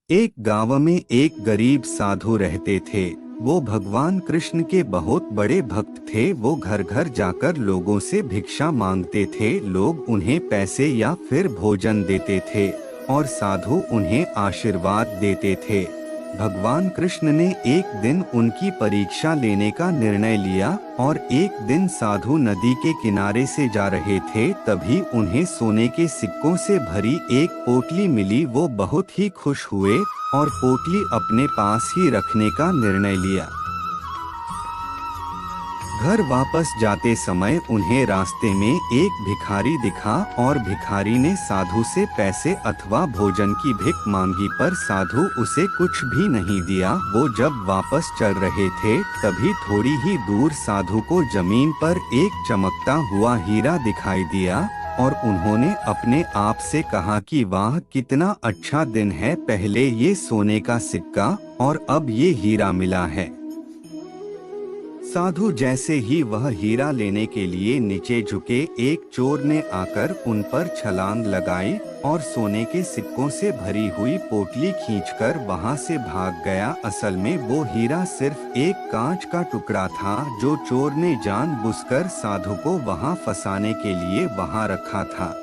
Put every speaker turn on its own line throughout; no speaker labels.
एक गांव में एक गरीब साधु रहते थे। वो भगवान कृष्ण के बहुत बड़े भक्त थे। वो घर घर जाकर लोगों से भिक्षा मांगते थे। लोग उन्हें पैसे या फिर भोजन देते थे और साधु उन्हें आशीर्वाद देते थे। भगवान कृष्ण ने एक दिन उनकी परीक्षा लेने का निर्णय लिया और एक दिन साधु नदी के किनारे से जा रहे थे, तभी उन्हें सोने के सिक्कों से भरी एक पोटली मिली। वो बहुत ही खुश हुए और पोटली अपने पास ही रखने का निर्णय लिया। घर वापस जाते समय उन्हें रास्ते में एक भिखारी दिखा और भिखारी ने साधु से पैसे अथवा भोजन की भीख मांगी, पर साधु उसे कुछ भी नहीं दिया। वो जब वापस चल रहे थे तभी थोड़ी ही दूर साधु को जमीन पर एक चमकता हुआ हीरा दिखाई दिया और उन्होंने अपने आप से कहा कि वाह, कितना अच्छा दिन है। पहले ये सोने का सिक्का और अब ये हीरा मिला है। साधु जैसे ही वह हीरा लेने के लिए नीचे झुके, एक चोर ने आकर उन पर छलांग लगाई और सोने के सिक्कों से भरी हुई पोटली खींचकर वहां से भाग गया। असल में वो हीरा सिर्फ एक कांच का टुकड़ा था जो चोर ने जानबूझकर साधु को वहां फंसाने के लिए वहां रखा था।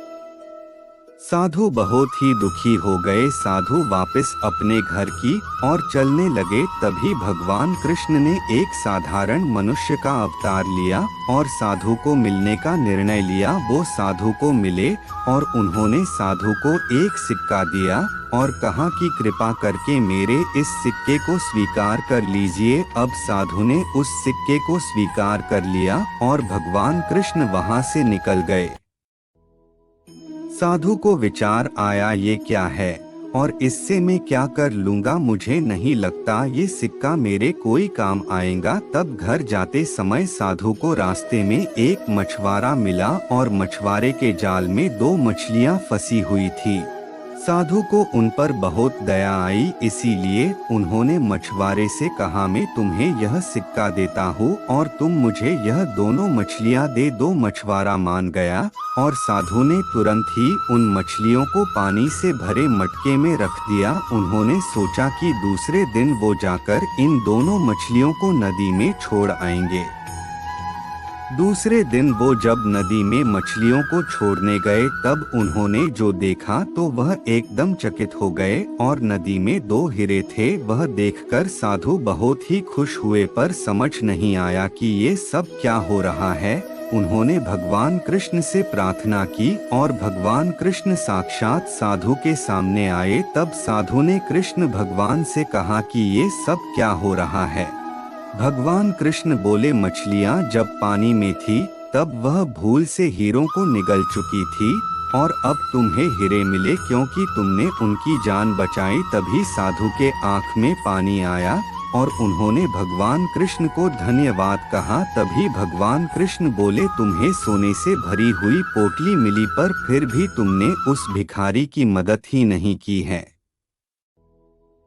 साधु बहुत ही दुखी हो गए। साधु वापस अपने घर की ओर चलने लगे, तभी भगवान कृष्ण ने एक साधारण मनुष्य का अवतार लिया और साधु को मिलने का निर्णय लिया। वो साधु को मिले और उन्होंने साधु को एक सिक्का दिया और कहा कि कृपा करके मेरे इस सिक्के को स्वीकार कर लीजिए। अब साधु ने उस सिक्के को स्वीकार कर लिया और भगवान कृष्ण वहां से निकल गए। साधु को विचार आया, ये क्या है और इससे मैं क्या कर लूंगा। मुझे नहीं लगता ये सिक्का मेरे कोई काम आएगा। तब घर जाते समय साधु को रास्ते में एक मछुआरा मिला और मछुआरे के जाल में दो मछलियां फंसी हुई थी। साधु को उन पर बहुत दया आई, इसीलिए उन्होंने मछुआरे से कहा, मैं तुम्हें यह सिक्का देता हूँ और तुम मुझे यह दोनों मछलियाँ दे दो। मछुआरा मान गया और साधु ने तुरंत ही उन मछलियों को पानी से भरे मटके में रख दिया। उन्होंने सोचा कि दूसरे दिन वो जाकर इन दोनों मछलियों को नदी में छोड़ आएंगे। दूसरे दिन वो जब नदी में मछलियों को छोड़ने गए तब उन्होंने जो देखा तो वह एकदम चकित हो गए और नदी में दो हीरे थे। वह देखकर साधु बहुत ही खुश हुए, पर समझ नहीं आया कि ये सब क्या हो रहा है। उन्होंने भगवान कृष्ण से प्रार्थना की और भगवान कृष्ण साक्षात साधु के सामने आए। तब साधु ने कृष्ण भगवान से कहा कि ये सब क्या हो रहा है। भगवान कृष्ण बोले, मछलियाँ जब पानी में थी तब वह भूल से हीरों को निगल चुकी थी और अब तुम्हें हीरे मिले क्योंकि तुमने उनकी जान बचाई। तभी साधु के आँख में पानी आया और उन्होंने भगवान कृष्ण को धन्यवाद कहा। तभी भगवान कृष्ण बोले, तुम्हें सोने से भरी हुई पोटली मिली पर फिर भी तुमने उस भिखारी की मदद ही नहीं की है।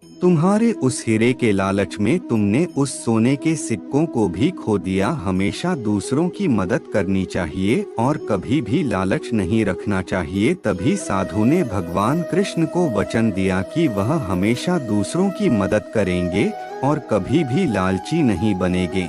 तुम्हारे उस हीरे के लालच में तुमने उस सोने के सिक्कों को भी खो दिया। हमेशा दूसरों की मदद करनी चाहिए और कभी भी लालच नहीं रखना चाहिए। तभी साधु ने भगवान कृष्ण को वचन दिया कि वह हमेशा दूसरों की मदद करेंगे और कभी भी लालची नहीं बनेंगे।